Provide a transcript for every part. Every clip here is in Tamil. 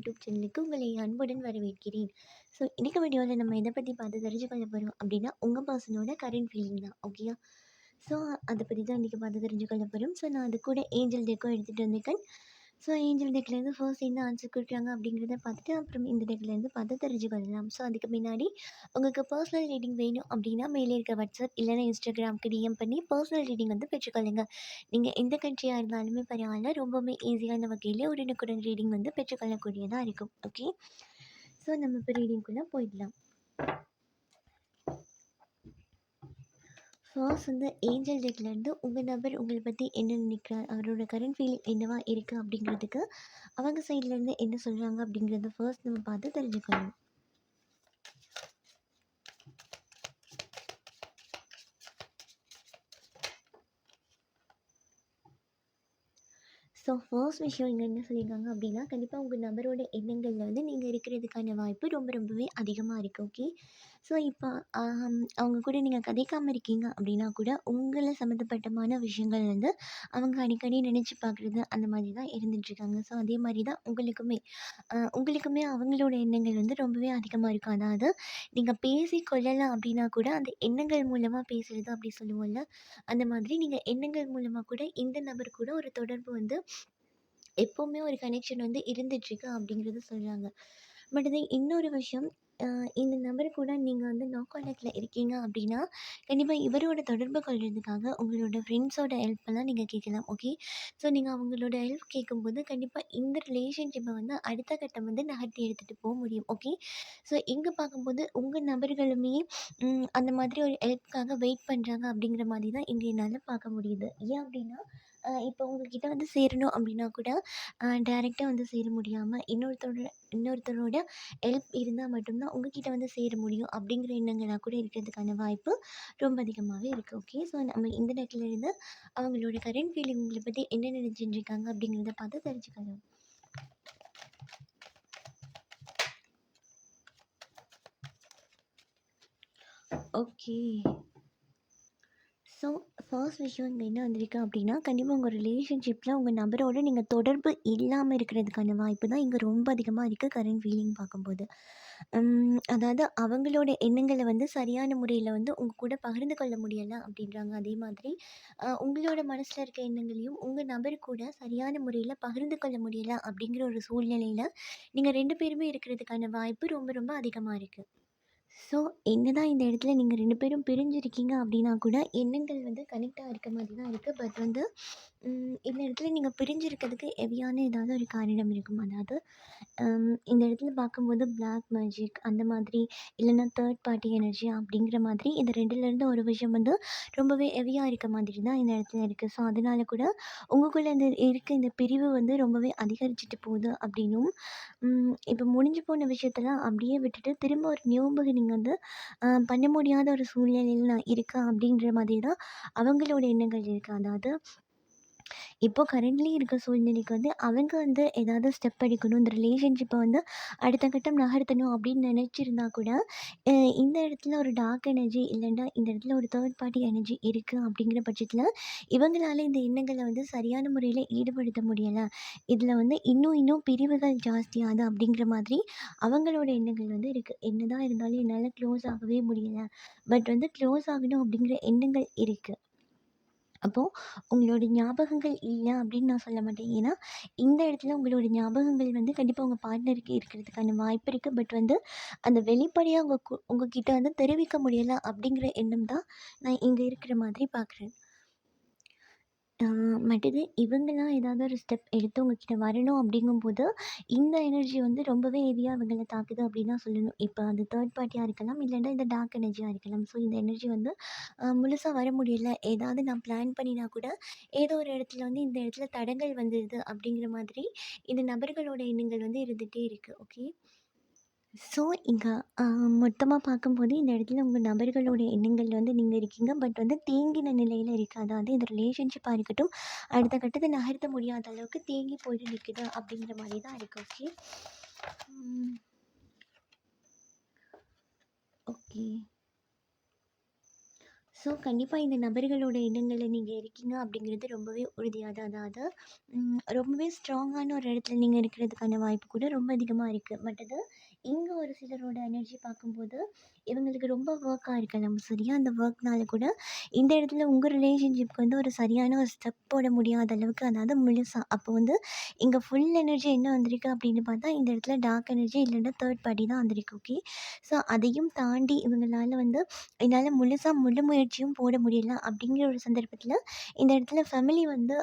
யூடியூப் சேனலுக்கு உங்களை அன்புடன் வரவேற்கிறேன். ஸோ இன்னைக்கு வீடியோவில் நம்ம எதை பற்றி பார்த்து தெரிஞ்சுக்கொள்ள போகிறோம் அப்படின்னா உங்கள் பர்சனோட கரண்ட் ஃபீலிங் தான். ஓகேயா? ஸோ அதை பற்றி தான் இன்றைக்கி பார்த்து தெரிஞ்சுக்கொள்ள போகிறோம். ஸோ நான் அது கூட ஏஞ்சல் டெக்கும் எடுத்துகிட்டு வந்திருக்கேன். ஸோ ஏஞ்சல் டெக்லேருந்து ஃபர்ஸ்ட் என்ன ஆன்சர் கொடுக்குறாங்க அப்படிங்கிறத பார்த்துட்டு அப்புறம் இந்த டெக்லேருந்து பார்த்து தெரிஞ்சுக்கொள்ளலாம். ஸோ அதுக்கு முன்னாடி உங்களுக்கு பர்சனல் ரீடிங் வேணும் அப்படின்னா மேலே இருக்க வாட்ஸ்அப் இல்லைனா இன்ஸ்டாகிராமுக்கு டிஎம் பண்ணி பர்சனல் ரீடிங் வந்து பெற்றுக்கொள்ளுங்க. நீங்கள் எந்த கண்ட்ரியாக இருந்தாலுமே பரவாயில்ல, ரொம்பவுமே ஈஸியான வகையில் உடனுக்குடன் ரீடிங் வந்து பெற்றுக்கொள்ளக்கூடியதாக இருக்கும். ஓகே, ஸோ நம்ம இப்போ ரீடிங்குள்ளே போயிடலாம். ஃபர்ஸ்ட் வந்து ஏஞ்சல் டெக்லேருந்து உங்கள் நபர் உங்களை பற்றி என்ன நினைக்கிறார், அவரோட கரண்ட் ஃபீலிங் என்னவா இருக்குது அப்படிங்கிறதுக்கு அவங்க சைட்லேருந்து என்ன சொல்கிறாங்க அப்படிங்கிறத ஃபர்ஸ்ட் நம்ம பார்த்து தெரிஞ்சுக்கணும். ஸோ ஃபர்ஸ்ட் விஷயம் இங்கே என்ன சொல்லியிருக்காங்க அப்படின்னா, கண்டிப்பாக உங்கள் நபரோட எண்ணங்களில் வந்து நீங்கள் இருக்கிறதுக்கான வாய்ப்பு ரொம்பவே அதிகமாக இருக்குது. ஓகே, ஸோ இப்போ அவங்க கூட நீங்கள் கதைக்காமல் இருக்கீங்க அப்படின்னா கூட உங்களை சம்மந்தப்பட்டமான விஷயங்கள் வந்து அவங்க அடிக்கடி நினச்சி பார்க்குறது அந்த மாதிரி தான் இருந்துகிட்ருக்காங்க. ஸோ அதே மாதிரி தான் உங்களுக்குமே அவங்களோட எண்ணங்கள் வந்து ரொம்பவே அதிகமாக இருக்கும். அதாவது நீங்கள் பேசி கொள்ளலாம் அப்படின்னா கூட அந்த எண்ணங்கள் மூலமாக பேசுகிறது அப்படி சொல்லுவோம்ல, அந்த மாதிரி நீங்கள் எண்ணங்கள் மூலமாக கூட இந்த நபர் கூட ஒரு தொடர்பு வந்து எப்போவுமே ஒரு கனெக்ஷன் வந்து இருந்துகிட்ருக்கு அப்படிங்கிறத சொல்கிறாங்க. பட் இது இன்னொரு விஷயம், இந்த நபர் கூட நீங்கள் வந்து நோ கான்டாக்டில் இருக்கீங்க அப்படின்னா கண்டிப்பாக இவரோட தொடர்பு கொள்றதுக்காக உங்களோட ஃப்ரெண்ட்ஸோட ஹெல்ப்பெல்லாம் நீங்கள் கேட்கலாம். ஓகே, ஸோ நீங்கள் அவங்களோட ஹெல்ப் கேட்கும்போது கண்டிப்பாக இந்த ரிலேஷன்ஷிப்பை வந்து அடுத்த கட்டம் வந்து நகர்த்தி எடுத்துகிட்டு போக முடியும். ஓகே, ஸோ இங்கே பார்க்கும்போது உங்கள் நபர்களுமே அந்த மாதிரி ஒரு ஹெல்ப்காக வெயிட் பண்ணுறாங்க அப்படிங்கிற மாதிரி தான் இங்கே என்னால் பார்க்க முடியுது. ஏன் அப்படின்னா இப்போ உங்ககிட்ட வந்து சேரணும் அப்படின்னா கூட டைரெக்டாக வந்து சேர முடியாமல் இன்னொருத்தரோட ஹெல்ப் இருந்தால் மட்டும்தான் உங்ககிட்ட வந்து சேர முடியும் அப்படிங்கிற எண்ணங்களாக கூட இருக்கிறதுக்கான வாய்ப்பு ரொம்ப அதிகமாகவே இருக்குது. ஓகே, ஸோ நம்ம இந்த இடத்துல இருந்து அவங்களோட கரண்ட் ஃபீலிங் உங்களை பற்றி என்ன நினச்சிட்டு இருக்காங்க அப்படிங்கிறத பார்த்து தெரிஞ்சுக்கலாம். ஓகே, ஸோ ஃபர்ஸ்ட் விஷயம் இங்கே என்ன வந்திருக்கு அப்படின்னா, கண்டிப்பாக உங்கள் ரிலேஷன்ஷிப்பில் உங்கள் நபரோடு நீங்கள் தொடர்பு இல்லாமல் இருக்கிறதுக்கான வாய்ப்பு தான் இங்கே ரொம்ப அதிகமாக இருக்குது கரண்ட் ஃபீலிங் பார்க்கும்போது. அதாவது அவங்களோட எண்ணங்களை வந்து சரியான முறையில் வந்து உங்கள் கூட பகிர்ந்து கொள்ள முடியலை அப்படின்றாங்க. அதே மாதிரி உங்களோட மனசில் இருக்க எண்ணங்களையும் உங்கள் நபர் கூட சரியான முறையில் பகிர்ந்து கொள்ள முடியலை அப்படிங்கிற ஒரு சூழ்நிலையில் நீங்கள் 2 பேருமே இருக்கிறதுக்கான வாய்ப்பு ரொம்ப அதிகமாக இருக்குது. ஸோ என்னதான் இந்த இடத்துல நீங்கள் 2 பேரும் பிரிஞ்சிருக்கீங்க அப்படின்னா கூட எண்ணங்கள் வந்து கனெக்டாக இருக்க மாதிரி தான் இருக்குது. பட் வந்து இந்த இடத்துல நீங்கள் பிரிஞ்சிருக்கிறதுக்கு ஹெவியான ஏதாவது ஒரு காரணம் இருக்கும். அதாவது இந்த இடத்துல பார்க்கும்போது பிளாக் மேஜிக் அந்த மாதிரி இல்லைன்னா தேர்ட் பார்ட்டி எனர்ஜி அப்படிங்கிற மாதிரி இந்த 2லேருந்து ஒரு விஷயம் வந்து ரொம்பவே ஹெவியாக இருக்க மாதிரி தான் இந்த இடத்துல இருக்குது. ஸோ அதனால கூட உங்களுக்குள்ளே இந்த பிரிவு வந்து ரொம்பவே அதிகரிச்சுட்டு போகுது அப்படின்னும், இப்போ முடிஞ்சு போன விஷயத்தெல்லாம் அப்படியே விட்டுட்டு திரும்ப ஒரு நியூ பிகினிங் வந்து பண்ண முடியாத ஒரு சூழ்நிலையில் நான் இருக்கேன் அப்படின்ற மாதிரி தான் அவங்களோட எண்ணங்கள் இருக்குது. அதாவது இப்போ கரண்ட்லி இருக்க சூழ்நிலைக்கு வந்து அவங்க வந்து ஏதாவது ஸ்டெப் எடுக்கணும், இந்த ரிலேஷன்ஷிப்பை வந்து அடுத்த கட்டம் நகர்த்தணும் அப்படின்னு நினச்சிருந்தா கூட இந்த இடத்துல ஒரு டார்க் எனர்ஜி இல்லைன்னா இந்த இடத்துல ஒரு தேர்ட் பார்ட்டி எனர்ஜி இருக்குது அப்படிங்கிற பட்சத்தில் இவங்களால இந்த எண்ணங்களை வந்து சரியான முறையில் ஈடுபடுத்த முடியலை. இதில் வந்து இன்னும் பிரிவுகள் ஜாஸ்தியாகுது அப்படிங்கிற மாதிரி அவங்களோட எண்ணங்கள் வந்து இருக்குது. என்னதான் இருந்தாலும் என்னால் க்ளோஸ் ஆகவே முடியலை, பட் வந்து க்ளோஸ் ஆகணும் அப்படிங்கிற எண்ணங்கள் இருக்குது. அப்போது உங்களோட ஞாபகங்கள் இல்லை அப்படின்னு நான் சொல்ல மாட்டேன். ஏன்னா இந்த இடத்துல உங்களோட ஞாபகங்கள் வந்து கண்டிப்பாக உங்கள் பார்ட்னருக்கு இருக்கிறதுக்கான வாய்ப்பு இருக்குது. பட் வந்து அந்த வெளிப்படையாக உங்ககிட்ட வந்து தெரிவிக்க முடியலை அப்படிங்கிற எண்ணம் தான் நான் இங்கே இருக்கிற மாதிரி பார்க்குறேன். மற்றது இவங்கலாம் ஏதாவது ஒரு ஸ்டெப் எடுத்து உங்ககிட்ட வரணும் அப்படிங்கும்போது இந்த எனர்ஜி வந்து ரொம்பவே ஹெவியாக இவங்கள தாக்குது அப்படின்னு தான் சொல்லணும். இப்போ அது தேர்ட் பார்ட்டியாக இருக்கலாம், இல்லைன்னா இந்த டார்க் எனர்ஜியாக இருக்கலாம். ஸோ இந்த எனர்ஜி வந்து முழுசாக வர முடியல, ஏதாவது நான் பிளான் பண்ணினா கூட ஏதோ ஒரு இடத்துல வந்து இந்த இடத்துல தடங்கல் வந்துடுது அப்படிங்கிற மாதிரி இந்த நபர்களோட எண்ணங்கள் வந்து இருந்துகிட்டே இருக்குது. ஓகே, ஸோ இங்கே மொத்தமாக பார்க்கும்போது இந்த இடத்துல உங்கள் நபர்களோட எண்ணங்கள் வந்து நீங்கள் இருக்கீங்க. பட் வந்து தேங்கின நிலையில் இருக்குது. அதாவது இந்த ரிலேஷன்ஷிப்பாக இருக்கட்டும் அடுத்த கட்டத்தை நகர்த்த முடியாத அளவுக்கு தேங்கி போயிட்டு நிற்குது அப்படிங்கிற மாதிரி தான் இருக்குது. ஓகே, ஓகே, ஸோ கண்டிப்பா இந்த நபர்களோட எண்ணங்கள்ல நீங்க இருக்கீங்க அப்படிங்கிறது ரொம்பவே உறுதியா தான். அதாவது ரொம்பவே ஸ்ட்ராங்கான ஒரு இடத்துல நீங்க இருக்கிறதுக்கான வாய்ப்பு கூட ரொம்ப அதிகமா இருக்கு. பட் அது இங்க ஒரு சிலரோட எனர்ஜி பார்க்கும்போது, இவங்களுக்கு ரொம்ப ஒர்க்கா இருக்கலாம் சரியா? அந்த ஒர்க்னால கூட இந்த இடத்துல உங்க ரிலேஷன்ஷிப்க்கு வந்து ஒரு சரியான ஒரு ஸ்டெப் போட முடியாத அளவுக்கு, அதாவது முழுசா. அப்போ வந்து இங்க ஃபுல் எனர்ஜி என்ன வந்திருக்கு அப்படின்னு பார்த்தா, இந்த இடத்துல டார்க் எனர்ஜி இல்லைன்னா தேர்ட் பார்ட்டி தான் வந்திருக்கு. ஓகே. ஸோ அதையும் தாண்டி இவங்களால வந்து என்னால முழுசா முழு முயற்சியும் போட முடியல அப்படிங்கிற ஒரு சந்தர்ப்பத்தில, இந்த இடத்துல ஃபேமிலி வந்து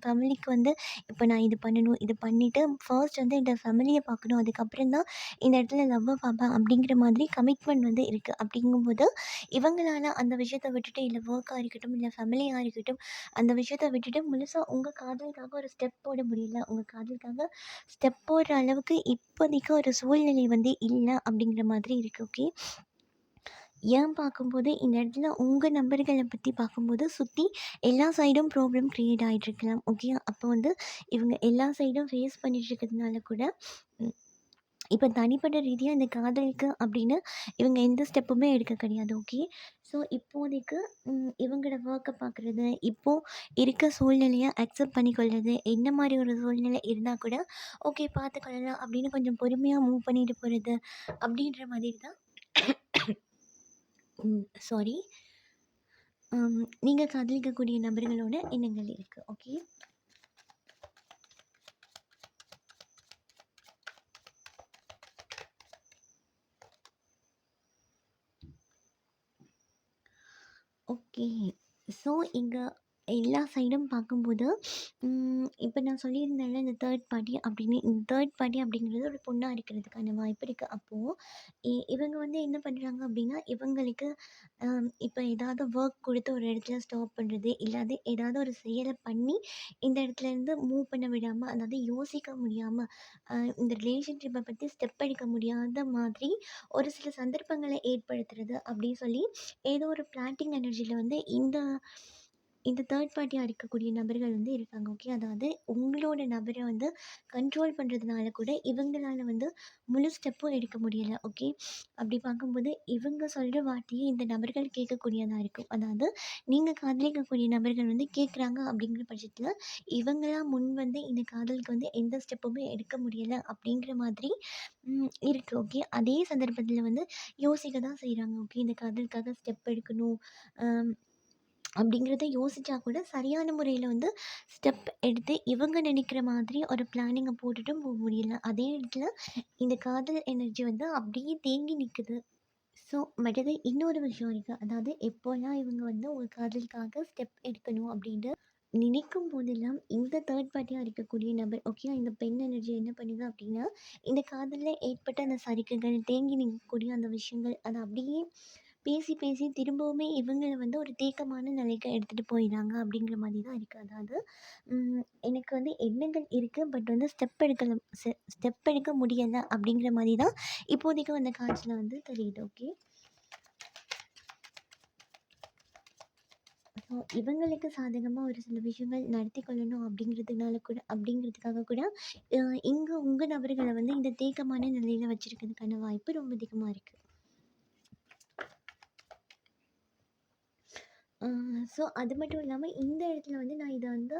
ஃபேமிலிக்கு வந்து இப்போ நான் இது பண்ணணும், இது பண்ணிவிட்டு ஃபர்ஸ்ட் வந்து இந்த ஃபேமிலிய பார்க்கணும். அதுக்கப்புறம் தான் இந்த இடத்துல லவ்வ பார்ப்பேன் அப்படிங்கிற மாதிரி கமிட்மெண்ட் வந்து இருக்கு. அப்படிங்கும்போது இவங்களால அந்த விஷயத்த விட்டுட்டு, இல்ல ஒர்க்கா இருக்கட்டும், இல்ல ஃபேமிலியா இருக்கட்டும், அந்த விஷயத்த விட்டுட்டு முழுசா உங்க காதலுக்காக ஒரு ஸ்டெப் போட முடியல. உங்க காதலுக்காக ஸ்டெப் போடுற அளவுக்கு இப்போதைக்கு ஒரு சூழ்நிலை வந்து இல்ல அப்படிங்கிற மாதிரி இருக்கு. ஓகே. ஏன் பார்க்கும்போது, இந்த இடத்துல உங்க நண்பர்கள பத்தி பார்க்கும்போது, சுத்தி எல்லா சைடும் ப்ராப்ளம் கிரியேட் ஆயிட்டுருக்கலாம். ஓகே. அப்போ வந்து இவங்க எல்லா சைடும் ஃபேஸ் பண்ணிட்டு இருக்கிறதுனால கூட, ம் இப்ப தனிப்பட்ட ரீதியா இந்த காதலுக்கு அப்படின்னு இவங்க எந்த ஸ்டெப்புமே எடுக்க கிடையாது. ஓகே. ஸோ இப்போதைக்கு இவங்களோட ஒர்க்க பார்க்குறது, இப்போ இருக்க சூழ்நிலைய அக்செப்ட் பண்ணிக்கொள்றது, என்ன மாரி ஒரு சூழ்நிலை இருந்தா கூட, ஓகே பார்த்துக்கலாம் அப்படின்னு கொஞ்சம் பொறுமையா மூவ் பண்ணிட்டு போறது, அப்படின்ற மாதிரி தான் சாரி. நீங்க காதலிக்கக்கூடிய நபர்களோட எண்ணங்கள் இருக்கு. ஓகே. ஓகே. ஸோ இங்க எல்லா சைடும் பார்க்கும்போது, இப்ப நான் சொல்லியிருந்தேன்ல இந்த தேர்ட் பார்ட்டி அப்படின்னு, இந்த தேர்ட் பார்ட்டி அப்படிங்கிறது ஒரு பொண்ணா இருக்கிறதுக்கான வாய்ப்பு இருக்கு. அப்போ இவங்க வந்து என்ன பண்றாங்க அப்படின்னா, இவங்களுக்கு இப்ப ஏதாவது ஒர்க் குடுத்து ஒரு இடத்துல ஸ்டாப் பண்றது, இல்லாது ஏதாவது ஒரு செயல பண்ணி இந்த இடத்துலேருந்து மூவ் பண்ண விடாம, அதாவது யோசிக்க முடியாம, இந்த ரிலேஷன்ஷிப்ப பத்தி ஸ்டெப் எடுக்க முடியாத மாதிரி ஒரு சில சந்தர்ப்பங்கள ஏற்படுத்துறது அப்படின்னு சொல்லி, ஏதோ ஒரு பிளாட்டிங் எனர்ஜில வந்து இந்த தேர்ட் பார்ட்டியா இருக்கக்கூடிய நபர்கள் வந்து இருக்காங்க. ஓகே. அதாவது உங்களோட நபர வந்து கண்ட்ரோல் பண்றதுனால கூட இவங்களால வந்து முழு ஸ்டெப்பும் எடுக்க முடியல. ஓகே. அப்படி பார்க்கும்போது இவங்க சொல்ற வார்த்தையே இந்த நபர்கள் கேட்கக்கூடியதா இருக்கும். அதாவது நீங்க காதலிக்கக்கூடிய நபர்கள் வந்து கேட்குறாங்க அப்படிங்கிற பட்சத்தில, இவங்களா முன் வந்து இந்த காதலுக்கு வந்து எந்த ஸ்டெப்புமே எடுக்க முடியல அப்படிங்கிற மாதிரி இருக்கு. ஓகே. அதே சந்தர்ப்பத்தில வந்து யோசிக்க தான் செய்றாங்க. ஓகே. இந்த காதலுக்காக ஸ்டெப் எடுக்கணும். அ அப்படிங்கிறத யோசிச்சா கூட சரியான முறையில் வந்து ஸ்டெப் எடுத்து இவங்க நினைக்கிற மாதிரி ஒரு பிளானிங்கை போட்டுட்டும் போக முடியல. அதே இடத்துல இந்த காதல் எனர்ஜி வந்து அப்படியே தேங்கி நிற்குது. ஸோ மற்றது இன்னொரு விஷயம் இருக்குது. அதாவது எப்போல்லாம் இவங்க வந்து ஒரு காதலுக்காக ஸ்டெப் எடுக்கணும் அப்படின்ட்டு நினைக்கும் போதெல்லாம் இந்த தேர்ட் பார்ட்டியாக இருக்கக்கூடிய நபர் ஓகே இந்த பெண் எனர்ஜி என்ன பண்ணுது அப்படின்னா இந்த காதலில் ஏற்பட்ட அந்த சறுக்குகள் தேங்கி நிற்கக்கூடிய அந்த விஷயங்கள் அதை அப்படியே பேசி பேசி திரும்பவுமே இவங்கள வந்து ஒரு தேக்கமான நிலைக்கு எடுத்துகிட்டு போயிடுறாங்க அப்படிங்கிற மாதிரி தான் இருக்குது. அதாவது எனக்கு வந்து எண்ணங்கள் இருக்குது பட் வந்து ஸ்டெப் எடுக்கல ஸ்டெப் எடுக்க முடியலை அப்படிங்கிற மாதிரி தான் இப்போதைக்கு அந்த காட்சியில் வந்து தெரியுது. ஓகே. ஸோ இவங்களுக்கு சாதகமாக ஒரு சில விஷயங்கள் நடத்தி கொள்ளணும் அப்படிங்கிறதுனால கூட அப்படிங்கிறதுக்காக கூட இங்கே உங்கள் நபர்களை வந்து இந்த தேக்கமான நிலையில் வச்சுருக்கிறதுக்கான வாய்ப்பு ரொம்ப அதிகமாக இருக்குது. ஸோ அது மட்டும் இல்லாம, இந்த இடத்துல வந்து நான் இத வந்து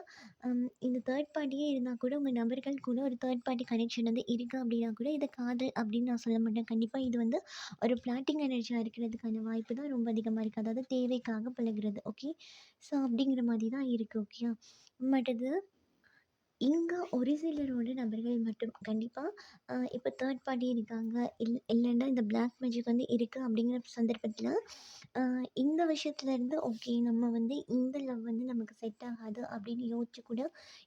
இந்த தேர்ட் பார்ட்டியே இருந்தா கூட உங்க நபர்கள் கூட ஒரு தேர்ட் பார்ட்டி கனெக்ஷன் வந்து இருக்கு அப்டின்னா கூட, இத காதல் அப்டின்னு நான் சொல்ல மாட்டேன். கண்டிப்பா இது வந்து ஒரு பிளாட்டிங் எனர்ஜியா இருக்கிறதுக்கான வாய்ப்பு தான் ரொம்ப அதிகமா இருக்கு. அதாவது தேவைக்காக பழகுறது. ஓகே. ஸோ அப்டிங்கிற மாரி தான் இருக்கு. ஓகேயா. மற்றது இங்க ஒரு சிலரோட நபர்கள் மட்டும் கண்டிப்பா இப்போ தேர்ட் பார்ட்டி இருக்காங்க. இல்லன்னா இந்த பிளாக் மேஜிக் வந்து இருக்கு அப்படிங்கிற சந்தர்ப்பத்தில, அ இந்த விஷயத்துலேருந்து ஓகே நம்ம வந்து இந்த லவ் வந்து நமக்கு செட் ஆகாது அப்படின்னு யோசிச்சு கூட,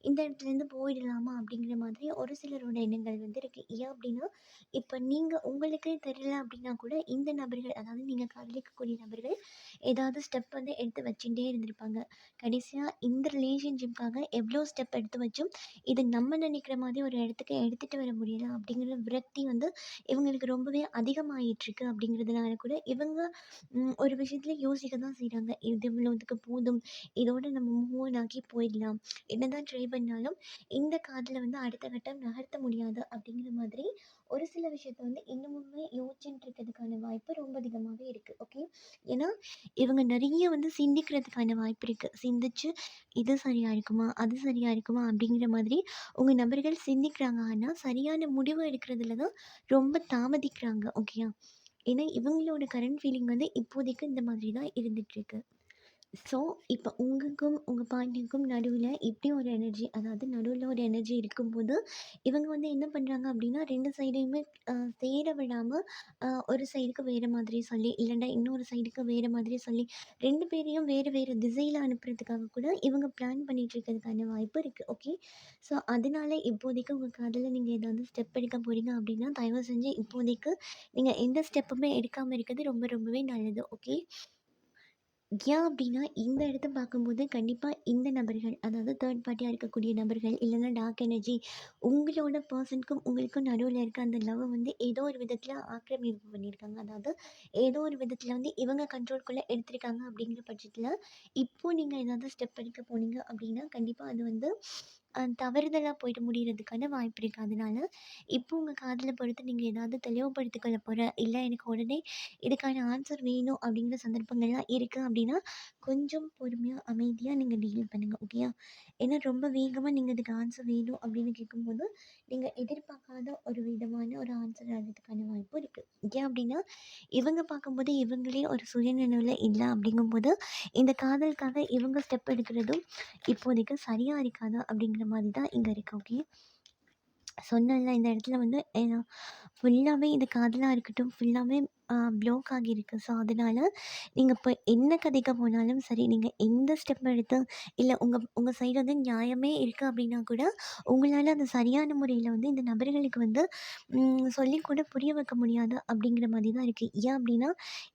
இந்த இடத்துலேருந்து போயிடலாமா அப்படிங்கிற மாதிரி ஒரு சிலரோட எண்ணங்கள் வந்து இருக்கு. ஏன் அப்படின்னா, இப்போ நீங்க உங்களுக்கே தெரியல அப்படின்னா கூட இந்த நபர்கள் அதாவது நீங்க காதலிக்கக்கூடிய நபர்கள் ஏதாவது ஸ்டெப் வந்து எடுத்து வச்சுட்டே இருந்திருப்பாங்க. கடைசியா இந்த ரிலேஷன்ஷிப்காக எவ்வளோ ஸ்டெப் எடுத்து வச்சும் இது நம்ம நினைக்கிற மாதிரி ஒரு இடத்துக்கு எடுத்துகிட்டு வர முடியல அப்படிங்கிற விரக்தி வந்து இவங்களுக்கு ரொம்பவே அதிகமாயிட்டிருக்கு அப்படிங்கிறதுனால கூட இவங்க ஒரு விஷயத்துல யோசிக்க தான் செய்கிறாங்க. இது இவ்வளோதுக்கு போதும், இதோட நம்ம மூவ் ஆன் ஆகி போயிடலாம், என்னதான் ட்ரை பண்ணாலும் இந்த காதலை வந்து அடுத்த கட்டம் நகர்த்த முடியாது அப்படிங்கிற மாதிரி ஒரு சில விஷயத்த வந்து இன்னமுமே யோசிச்சுட்டு இருக்கிறதுக்கான வாய்ப்பு ரொம்ப அதிகமாவே இருக்கு. ஓகே. ஏன்னா, இவங்க நெறைய வந்து சிந்திக்கிறதுக்கான வாய்ப்பு இருக்கு. சிந்திச்சு இது சரியா இருக்குமா? அது சரியா இருக்குமா? அப்படிங்கிற மாதிரி உங்க நபர்கள் சிந்திக்கிறாங்க. ஆனா, சரியான முடிவு எடுக்கிறதுல தான் ரொம்ப தாமதிக்கிறாங்க. ஓகேயா? ஏன்னா, இவங்களோட கரண்ட் ஃபீலிங் வந்து இப்போதைக்கு இந்த மாதிரி தான் இருந்துட்டுருக்கு. ஸோ, இப்ப உங்களுக்கும், உங்க பார்ட்னருக்கும் நடுவுல இப்படி ஒரு எனர்ஜி, அதாவது நடுவுல ஒரு எனர்ஜி இருக்கும்போது, இவங்க வந்து என்ன பண்றாங்க அப்படின்னா, 2 சைடையுமே அ சேர விடாம, ஒரு சைடுக்கு வேற மாதிரி சொல்லி, இல்லன்னா இன்னொரு சைடுக்கு வேற மாதிரி சொல்லி, 2 பேரையும் வேறு வேறு திசையில அனுப்புறதுக்காக கூட இவங்க பிளான் பண்ணிட்டு இருக்கிறதுக்கான வாய்ப்பு இருக்கு. ஓகே. ஸோ, அதனால இப்போதைக்கு உங்க காதல்ல நீங்க ஏதாவது ஸ்டெப் எடுக்க போறீங்க அப்படின்னா, தயவு செஞ்சு இப்போதைக்கு நீங்க எந்த ஸ்டெப்புமே எடுக்காம இருக்கிறது ரொம்ப ரொம்பவே நல்லது. ஓகே. ஏன் அப்டின்னா, இந்த இடத்த பார்க்கும்போது கண்டிப்பா இந்த நபர்கள், அதாவது தேர்ட் பார்ட்டியா இருக்கக்கூடிய நபர்கள், இல்லன்னா டார்க் எனர்ஜி, உங்களோட பெர்சனுக்கும் உங்களுக்கும் நடுவுல இருக்க அந்த லவ்வ வந்து ஏதோ ஒரு விதத்தில ஆக்கிரமிப்பு பண்ணியிருக்காங்க. அதாவது ஏதோ ஒரு விதத்தில வந்து இவங்க கண்ட்ரோல்குள்ள எடுத்திருக்காங்க அப்படிங்கிற பட்சத்தில, இப்போ நீங்க ஏதாவது ஸ்டெப் எடுக்க போனீங்க அப்படின்னா, கண்டிப்பா அது வந்து தவறுதலா போயிட்டு முடியறதுக்கான வாய்ப்பு இருக்கு. அதனால இப்போ உங்க காதல பொறுத்து நீங்க ஏதாவது தெளிவுபடுத்திக் கொள்ள இல்ல எனக்கு உடனே இதுக்கான ஆன்சர் வேணும் அப்படிங்கிற சந்தர்ப்பங்கள்லாம் இருக்கு அப்படின்னா, கொஞ்சம் பொறுமையா, அமைதியா நீங்க டீல் பண்ணுங்க. ஓகேயா? ஏன்னா ரொம்ப வேகமா நீங்க இதுக்கு ஆன்சர் வேணும் அப்படின்னு கேட்கும்போது, நீங்க எதிர்பார்க்காத ஒரு விதமான ஒரு ஆன்சர் வர்றதுக்கான வாய்ப்பு இருக்கு. ஏன் அப்படின்னா, இவங்க பார்க்கும்போது இவங்களே ஒரு சுயநினைவுல இல்ல அப்படிங்கும்போது, இந்த காதலுக்காக இவங்க ஸ்டெப் எடுக்கிறதும் இப்போதைக்கு சரியா இருக்காதா அப்படிங்கிற மாரி தான் இங்க இருக்கு. ஓகே. சொன்னேன்ல இந்த இடத்துல வந்து ஃபுல்லாவே இது காதலா இருக்கட்டும், ஃபுல்லாவே ப்ளாக் ஆகியிருக்கு. ஸோ, அதனால நீங்க இப்போ என்ன கதைக்க போனாலும் சரி, நீங்க எந்த ஸ்டெப் எடுத்து இல்ல உங்க உங்க சைடு வந்து நியாயமே இருக்கு அப்டின்னா கூட, உங்களால அது சரியான முறையில வந்து இந்த நபர்களுக்கு வந்து சொல்லிக் கூட புரிய வைக்க முடியாது அப்டிங்கிற மாரி தான் இருக்கு. ஏன் அப்டின்னா,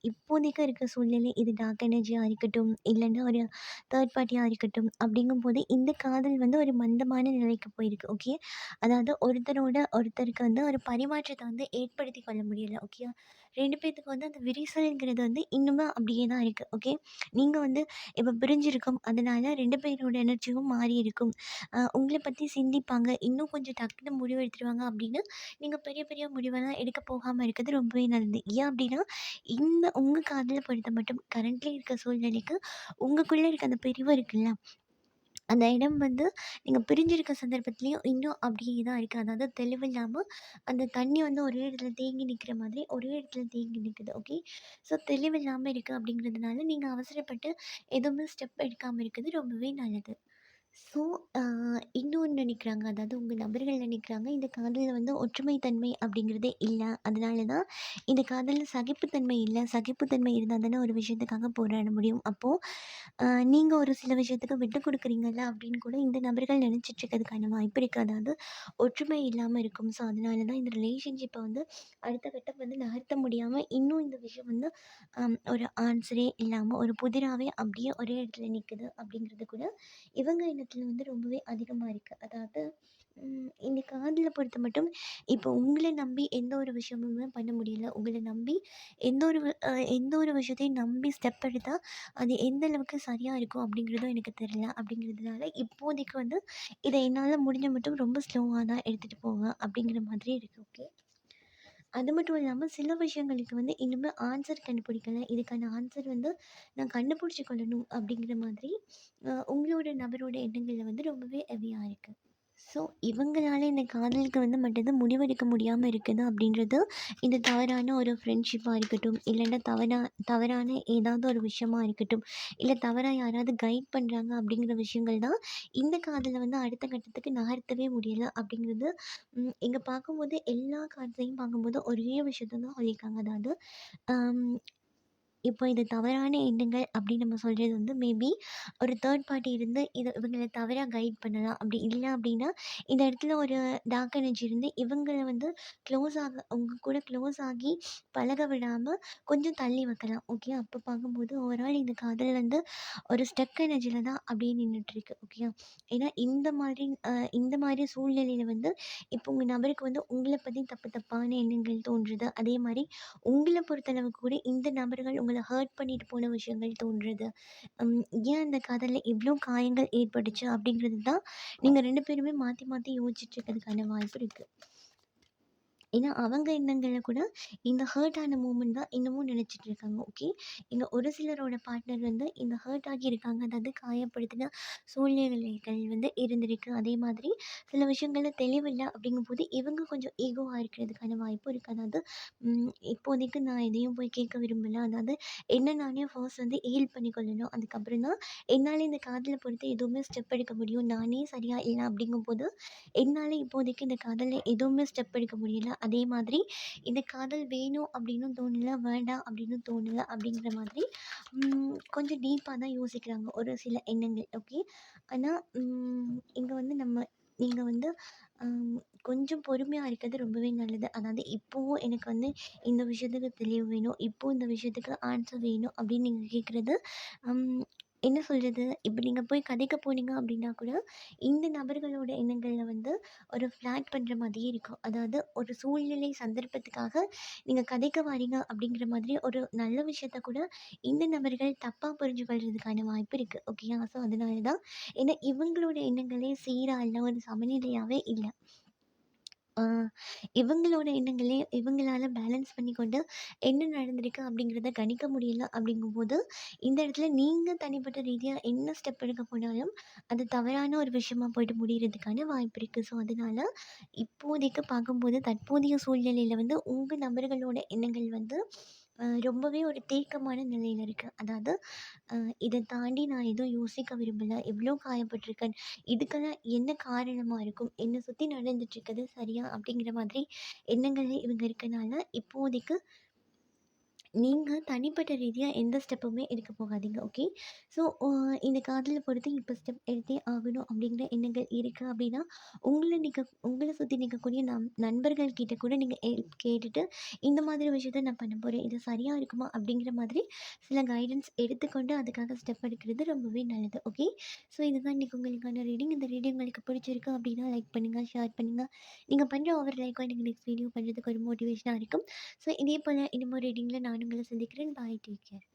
இப்போதைக்கு இருக்க சூழ்நிலை இது டார்க் எனர்ஜியா இருக்கட்டும், இல்லன்னா ஒரு தேர்ட் பார்ட்டியா இருக்கட்டும், அப்படிங்கும்போது இந்த காதல் வந்து ஒரு மந்தமான நிலைக்கு போயிருக்கு. ஓகே. அதாவது ஒருத்தரோட ஒருத்தருக்கு வந்து ஒரு பரிமாற்றத்த வந்து ஏற்படுத்திக் கொள்ள முடியல. ஓகேயா? 2 பேத்துக்கு வந்து அந்த விரிசல்ங்கிறது வந்து இன்னுமே அப்படியே தான் இருக்கு. ஓகே. நீங்க வந்து இப்ப பிரிஞ்சிருக்கும். அதனால 2 பேரோட எனர்ஜியும் மாறி இருக்கும். உங்கள பத்தி சிந்திப்பாங்க. இன்னும் கொஞ்சம் டக்குனு முடிவு எடுத்துருவாங்க அப்படின்னு, நீங்க பெரிய பெரிய முடிவெல்லாம் எடுக்க போகாம இருக்கிறது ரொம்பவே நல்லது. ஏன் அப்படின்னா, இந்த உங்க காதல பொறுத்த மட்டும் கரண்ட்லி இருக்க சூழ்நிலைக்கு உங்களுக்குள்ள இருக்க அந்த பிரிவு இருக்குல்ல, அந்த இடம் வந்து நீங்க பிரிஞ்சிருக்க சந்தர்ப்பத்திலயும் இன்னும் அப்படியே தான் இருக்கு. அதாவது தெளிவில்லாம அந்த தண்ணி வந்து ஒரே இடத்துல தேங்கி நிக்கிற மாதிரி ஒரே இடத்துல தேங்கி நிக்குது. ஓகே. ஸோ தெளிவில்லாம இருக்கு அப்படிங்கிறதுனால நீங்க அவசரப்பட்டு எதுவுமே ஸ்டெப் எடுக்காம இருக்கிறது ரொம்பவே நல்லது. ஸோ, அ இன்னொன்னு நினைக்கிறாங்க. அதாவது உங்க நபர்கள் நினைக்கிறாங்க, இந்த காதல்ல வந்து ஒற்றுமை தன்மை அப்படிங்கிறதே இல்ல. அதனால தான் இந்த காதல்ல சகிப்புத்தன்மை இல்ல. சகிப்புத்தன்மை இருந்தா தானே ஒரு விஷயத்துக்காக போராட முடியும். அப்போ நீங்க ஒரு சில விஷயத்துக்கு விட்டு குடுக்குறீங்கல்ல அப்படின்னு கூட இந்த நபர்கள் நினைச்சிட்டு இருக்கிறதுக்கான வாய்ப்பு இருக்கு. அதாவது ஒற்றுமை இல்லாம இருக்கும். ஸோ, அதனால தான் இந்த ரிலேஷன்ஷிப்ப வந்து அடுத்த கட்டம் வந்து நகர்த்த முடியாம, இன்னும் இந்த விஷயம் வந்து ஒரு ஆன்சரே இல்லாம ஒரு புதிராவே அப்படியே ஒரே இடத்துல நிக்குது அப்படிங்கிறது கூட இவங்க எண்ணத்துல வந்து ரொம்பவே அதிகமா இருக்கு. அதாவது இந்த காதல பொறுத்த மட்டும் இப்போ உங்கள நம்பி எந்த ஒரு விஷயமுமே பண்ண முடியல. உங்கள நம்பி எந்த ஒரு விஷயத்தையும் நம்பி ஸ்டெப் எடுத்தா, அது எந்த அளவுக்கு சரியா இருக்கும் அப்படிங்கிறதும் எனக்கு தெரியல. அப்படிங்கிறதுனால இப்போதைக்கு வந்து இத என்னால முடிஞ்ச மட்டும் ரொம்ப ஸ்லோவா தான் எடுத்துட்டு போவேன் அப்படிங்கிற மாதிரி இருக்கு. ஓகே. அது மட்டும் இல்லாம சில விஷயங்களுக்கு வந்து இன்னுமே ஆன்சர் கண்டுபிடிக்கல. இதுக்கான ஆன்சர் வந்து நான் கண்டுபிடிச்சு கொள்ளணும் அப்படிங்கிற மாதிரி உங்களோட நபரோட எண்ணங்கள்ல வந்து ரொம்பவே ஹெவியா இருக்கு. ஸோ, இவங்களால இந்த காதலுக்கு வந்து மட்டும் முடிவெடுக்க முடியாம இருக்குது அப்படின்றது, இந்த தவறான ஒரு ஃப்ரெண்ட்ஷிப்பா இருக்கட்டும், இல்லன்னா தவறான ஏதாவது ஒரு விஷயமா இருக்கட்டும், இல்ல தவறா யாராவது கைட் பண்றாங்க அப்படிங்கிற விஷயங்கள் தான், இந்த காதல வந்து அடுத்த கட்டத்துக்கு நகர்த்தவே முடியல அப்படிங்கிறது, இங்க பார்க்கும்போது எல்லா காதலையும் பார்க்கும்போது ஒரே விஷயத்த தான் சொல்லியிருக்காங்க. அதாவது, அம் இப்போ இது தவறான எண்ணங்கள் அப்படின்னு நம்ம சொல்றது வந்து மேபி ஒரு தேர்ட் பார்ட்டி இருந்து இவங்கள தவறா கைட் பண்ணலாம். அப்படி இல்ல அப்படின்னா, இந்த இடத்துல ஒரு டார்க் எனர்ஜி இருந்து இவங்கள வந்து உங்க கூட க்ளோஸ் ஆகி பழக விடாம கொஞ்சம் தள்ளி வைக்கலாம். ஓகே. அப்போ பார்க்கும்போது ஓவரால் இந்த காதல் வந்து ஒரு ஸ்டக் எனர்ஜில தான் அப்படியே நின்னுட்டுருக்கு. ஓகேயா? ஏன்னா இந்த மாரி சூழ்நிலையில வந்து இப்போ உங்க நபருக்கு வந்து உங்கள பத்தி தப்பு தப்பான எண்ணங்கள் தோன்றுது. அதே மாரி உங்கள பொறுத்தளவுக்கு கூட இந்த நபர்கள் உங்கள ஹர்ட் பண்ணிட்டு போன விஷயங்கள் தோன்றுது. ஏன் அந்த காதல்ல இவ்ளோ காயங்கள் ஏற்பட்டுச்சு அப்படிங்கிறது தான் நீங்க 2 பேருமே மாத்தி மாத்தி யோசிச்சுட்டு இருக்கிறதுக்கான வாய்ப்பு இருக்கு. ஏன்னா, அவங்க எண்ணங்கள்ல கூட இந்த ஹர்ட் ஆன மூமெண்ட் தான் இன்னமும் நினைச்சிட்டு இருக்காங்க. ஓகே. இங்க ஒரு சிலரோட பார்ட்னர் வந்து இந்த ஹர்ட் ஆகியிருக்காங்க. அதாவது காயப்படுத்தின சூழ்நிலைகள் வந்து இருந்திருக்கு. அதே மாதிரி சில விஷயங்கள்ல தெளிவில்ல அப்படிங்கும்போது, இவங்க கொஞ்சம் ஈகோவா இருக்கிறதுக்கான வாய்ப்பும் இருக்கு. அதாவது இப்போதைக்கு நான் எதையும் போய் கேட்க விரும்பல. அதாவது என்ன நானே ஃபர்ஸ்ட் வந்து ஹீல் பண்ணிக்கொள்ளணும். அதுக்கப்புறம் தான் என்னால இந்த காதல பொறுத்து எதுவுமே ஸ்டெப் எடுக்க முடியும். நானே சரியா இல்ல அப்படிங்கும்போது, என்னால இப்போதைக்கு இந்த காதல்ல எதுவுமே ஸ்டெப் எடுக்க முடியல. அதே மாதிரி இந்த காதல் வேணும் அப்படின்னும் தோணல, வேண்டாம் அப்படின்னு தோணல அப்படிங்கிற மாதிரி கொஞ்சம் டீப்பா தான் யோசிக்கிறாங்க ஒரு சில எண்ணங்கள். ஓகே. ஆனா இங்க வந்து நீங்க வந்து அம் கொஞ்சம் பொறுமையா இருக்கிறது ரொம்பவே நல்லது. அதாவது இப்பவும் எனக்கு வந்து இந்த விஷயத்துக்கு தெளிவு வேணும். இப்போ இந்த விஷயத்துக்கு ஆன்சர் வேணும் அப்படின்னு நீங்க கேட்குறது, அம் என்ன சொல்றது? இப்ப நீங்க போய் கதைக்க போனீங்க அப்படின்னா கூட, இந்த நபர்களோட எண்ணங்கள்ல வந்து ஒரு ஃப்ளாட் பண்ற மாதிரியே இருக்கும். அதாவது ஒரு சூழ்நிலை, சந்தர்ப்பத்துக்காக நீங்க கதைக்க வாரீங்க அப்படிங்கிற மாதிரி ஒரு நல்ல விஷயத்த கூட இந்த நபர்கள் தப்பா புரிஞ்சு கொள்றதுக்கான வாய்ப்பு இருக்கு. ஓகேயா? ஸோ அதனால தான் ஏன்னா இவங்களோட எண்ணங்களே சீரா இல்ல, ஒரு சமநிலையாவே இல்ல. ஆ இவங்களோட எண்ணங்களே இவங்களால பேலன்ஸ் பண்ணிக்கொண்டு என்ன நடந்திருக்கு அப்படிங்கிறத கணிக்க முடியல அப்படிங்கும்போது, இந்த இடத்துல நீங்க தனிப்பட்ட ரீதியா என்ன ஸ்டெப் எடுக்க போனாலும், அது தவறான ஒரு விஷயமா போயிட்டு முடியறதுக்கான வாய்ப்பு இருக்கு. ஸோ, அதனால இப்போதைக்கு பார்க்கும்போது, தற்போதைய சூழ்நிலையில வந்து உங்க நபர்களோட எண்ணங்கள் வந்து ரொம்பவே ஒரு தேக்கமான நிலையில இருக்கு. அதாவது அ இத தாண்டி நான் எதுவும் யோசிக்க விரும்பல. எவ்ளோ காயப்பட்டுருக்கேன். இதுக்கெல்லாம் என்ன காரணமா இருக்கும்? என்ன சுத்தி நடந்துட்டுருக்குது சரியா? அப்படிங்கிற மாதிரி எண்ணங்கள்ல இவங்க இருக்கனால, இப்போதைக்கு நீங்க தனிப்பட்ட ரீதியா எந்த ஸ்டெப்புமே எடுக்க போகாதீங்க. ஓகே. ஸோ இந்த காதல பொறுத்து இப்ப ஸ்டெப் எடுத்தே ஆகணும் அப்படிங்கிற எண்ணங்கள் இருக்கு அப்படின்னா, உங்கள சுத்தி நிக்கக்கூடிய நண்பர்கள் கிட்ட கூட நீங்க ஹெல்ப் கேட்டுட்டு, இந்த மாதிரி விஷயத்த நான் பண்ண போறேன். இது சரியா இருக்குமா? அப்படிங்கிற மாதிரி சில கைடன்ஸ் எடுத்துக்கொண்டு அதுக்காக ஸ்டெப் எடுக்கிறது ரொம்பவே நல்லது. ஓகே. ஸோ இதுதான் இன்னைக்கு உங்களுக்கான ரீடிங். இந்த ரீடிங் உங்களுக்கு பிடிச்சிருக்கு அப்படின்னா லைக் பண்ணுங்க, ஷேர் பண்ணுங்க. நீங்க பண்ற ஒவ்வொரு லைக்கும் எனக்கு நெக்ஸ்ட் வீடியோ பண்றதுக்கு ஒரு மோட்டிவேஷனா இருக்கும். ஸோ இதே போல இன்னும் ஒரு ரீடிங்கில நான் உங்கள சந்திக்கிறேன். பாய். Take care.